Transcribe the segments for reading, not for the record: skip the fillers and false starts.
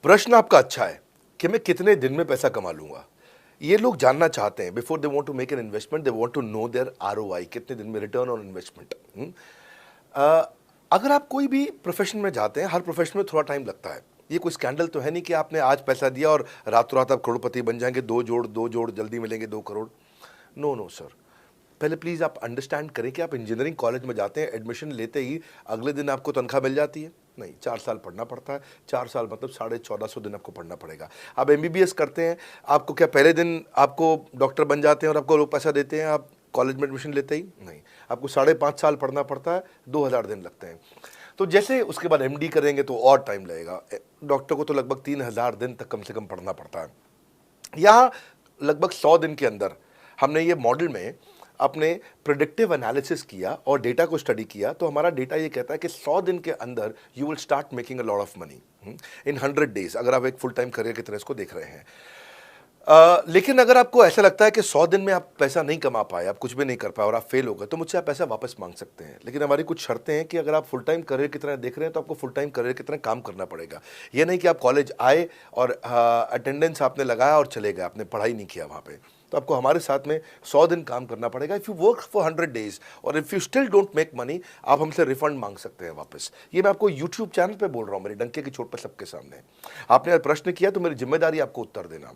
प्रश्न आपका अच्छा है कि मैं कितने दिन में पैसा कमा लूंगा। ये लोग जानना चाहते हैं। Before they want to make an investment they want to know their ROI, कितने दिन में रिटर्न ऑन इन्वेस्टमेंट। अगर आप कोई भी प्रोफेशन में जाते हैं, हर प्रोफेशन में थोड़ा टाइम लगता है। ये कोई स्कैंडल तो है नहीं कि आपने आज पैसा दिया और रातों रात आप करोड़पति बन जाएंगे। दो जोड़ जल्दी मिलेंगे 2 करोड़। नो नो सर, पहले प्लीज़ आप अंडरस्टैंड करें कि आप इंजीनियरिंग कॉलेज में जाते हैं, एडमिशन लेते ही अगले दिन आपको तनख्वाह मिल जाती है? नहीं, 4 साल पढ़ना पड़ता है। 4 साल मतलब 1450 दिन आपको पढ़ना पड़ेगा। आप एमबीबीएस करते हैं, आपको क्या पहले दिन आपको डॉक्टर बन जाते हैं और आपको लोग पैसा देते हैं आप कॉलेज में एडमिशन लेते ही? नहीं, आपको 5.5 साल पढ़ना पड़ता है, 2000 दिन लगते हैं। तो जैसे उसके बाद एमडी करेंगे तो और टाइम लगेगा। डॉक्टर को तो लगभग 3000 दिन तक कम से कम पढ़ना पड़ता है। यहाँ लगभग 100 दिन के अंदर हमने ये मॉडल में अपने प्रिडिक्टिव एनालिसिस किया और डेटा को स्टडी किया, तो हमारा डेटा ये कहता है कि 100 दिन के अंदर you will start making a lot of money in 100 days, अगर आप एक फुल टाइम करियर की तरह इसको देख रहे हैं। लेकिन अगर आपको ऐसा लगता है कि 100 दिन में आप पैसा नहीं कमा पाए, आप कुछ भी नहीं कर पाए और आप फेल हो गए, तो मुझसे आप पैसा वापस मांग सकते हैं। लेकिन हमारी कुछ शर्तें हैं कि अगर आप फुल टाइम करियर की तरह देख रहे हैं तो आपको फुल टाइम करियर की तरह काम करना पड़ेगा। ये नहीं कि आप कॉलेज आए और अटेंडेंस आपने लगाया और चले गए, आपने पढ़ाई नहीं किया वहाँ पे। तो आपको हमारे साथ में 100 दिन काम करना पड़ेगा। If you work for 100 days और if you still don't make money, आप हमसे रिफंड मांग सकते हैं वापस। ये मैं आपको यूट्यूब चैनल पे बोल रहा हूँ, मेरे डंके की चोट पर सबके सामने। आपने अगर प्रश्न किया तो मेरी जिम्मेदारी आपको उत्तर देना।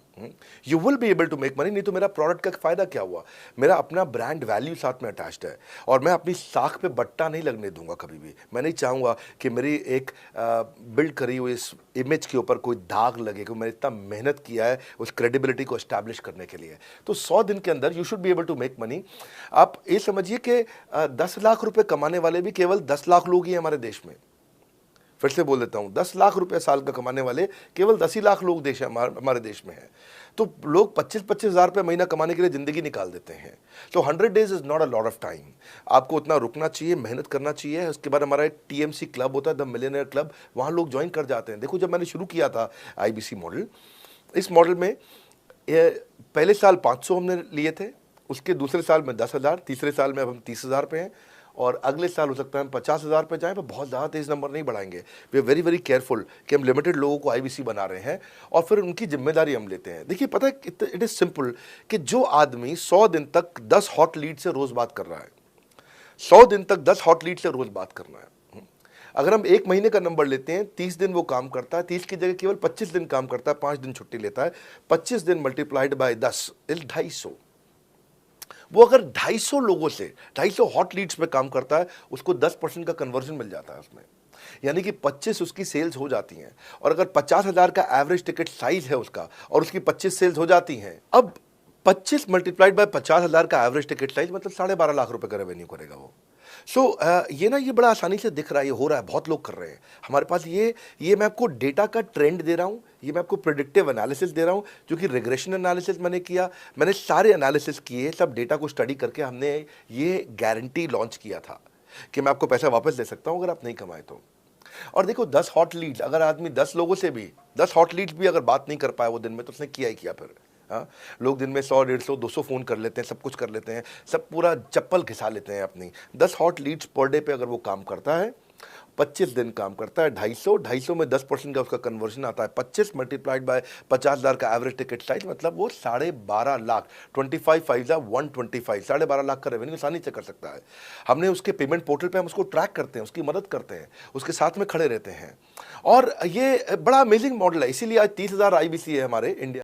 You will be able to make money, नहीं तो मेरा प्रोडक्ट का फायदा क्या हुआ? मेरा अपना ब्रांड वैल्यू साथ में अटैच्ड है और मैं अपनी साख पे बट्टा नहीं लगने दूंगा कभी भी। मैं नहीं चाहूँगा कि मेरी एक बिल्ड करी हुई इस इमेज के ऊपर कोई दाग लगे कि मैंने इतना मेहनत किया है उस क्रेडिबिलिटी को एस्टैब्लिश करने के लिए। तो 100 दिन के अंदर you should be able to make money. आप ये समझिए कि 10 लाख रुपए कमाने वाले भी केवल 10 लाख लोग ही हैं हमारे देश में। फिर से बोल देता हूं, 10 लाख रुपए साल का कमाने वाले केवल 10 ही लाख लोग देश हमारे देश में हैं। तो लोग 25-25 हज़ार रुपये महीना कमाने के लिए ज़िंदगी निकाल देते हैं। तो 100 days is not a lot of time. आपको उतना रुकना चाहिए, मेहनत करना चाहिए। उसके बाद हमारा एक टीएमसी क्लब होता है, द मिलियनेयर क्लब, वहाँ लोग ज्वाइन कर जाते हैं। देखो, जब मैंने शुरू किया था आईबीसी मॉडल, इस मॉडल में पहले साल 500 हमने लिए थे, उसके दूसरे साल में 10,000, तीसरे साल में अब हम 30,000 पे हैं और अगले साल हो सकता है हम 50,000 पे जाएं, पर बहुत ज़्यादा तेज़ नंबर नहीं बढ़ाएंगे। We are very very careful कि हम लिमिटेड लोगों को आईबीसी बना रहे हैं और फिर उनकी जिम्मेदारी हम लेते हैं। देखिए, पता है इट इज़ सिंपल कि जो आदमी 100 दिन तक 10 हॉट लीड से रोज़ बात कर रहा है, 100 दिन तक 10 हॉट लीड से रोज़ बात करना है। अगर हम 1 महीने का नंबर लेते हैं, 30 दिन वो काम करता है, 30 की जगह केवल 25 दिन काम करता है, 5 दिन छुट्टी लेता है, 25 दिन मल्टीप्लाइड बाय 10 इज 250। वो अगर 250 लोगों से 250 हॉट लीड्स पे काम करता है, उसको 10% का कन्वर्जन मिल जाता है उसमें, यानी कि 25 उसकी सेल्स हो जाती हैं। और अगर 50,000 का एवरेज टिकट साइज है उसका और उसकी 25 सेल्स हो जाती हैं, अब 25 मल्टीप्लाइड बाय 50,000 का एवरेज टिकट साइज मतलब 12.5 लाख रुपए का रेवेन्यू करेगा वो। ये बड़ा आसानी से दिख रहा है, ये हो रहा है, बहुत लोग कर रहे हैं हमारे पास। ये मैं आपको डेटा का ट्रेंड दे रहा हूँ, ये मैं आपको प्रेडिक्टिव एनालिसिस दे रहा हूँ, जो कि रिग्रेशन एनालिसिस मैंने किया। मैंने सारे एनालिसिस किए, सब डेटा को स्टडी करके हमने ये गारंटी लॉन्च किया था कि मैं आपको पैसा वापस दे सकता हूँ अगर आप नहीं कमाए तो। और देखो, 10 हॉट लीड्स, अगर आदमी 10 लोगों से भी 10 हॉट लीड्स भी अगर बात नहीं कर पाया वो दिन में, तो उसने किया ही किया फिर। हाँ, लोग दिन में 100, 150, 200 फ़ोन कर लेते हैं, सब कुछ कर लेते हैं, सब पूरा चप्पल घिसा लेते हैं अपनी। 10 हॉट लीड्स पर डे पे अगर वो काम करता है, 25 दिन काम करता है, 250 में 10% का उसका कन्वर्जन आता है, 25 मल्टीप्लाइड बाय 50,000 का एवरेज टिकट साइज मतलब वो 12.5 लाख, 25 5 125, 12.5 लाख का रेवेन्यू आसानी से कर सकता है। हमने उसके पेमेंट पोर्टल पे हम उसको ट्रैक करते हैं, उसकी मदद करते हैं, उसके साथ में खड़े रहते हैं। और ये बड़ा अमेजिंग मॉडल है, इसीलिए आज 30,000 आईबीसी है हमारे इंडिया।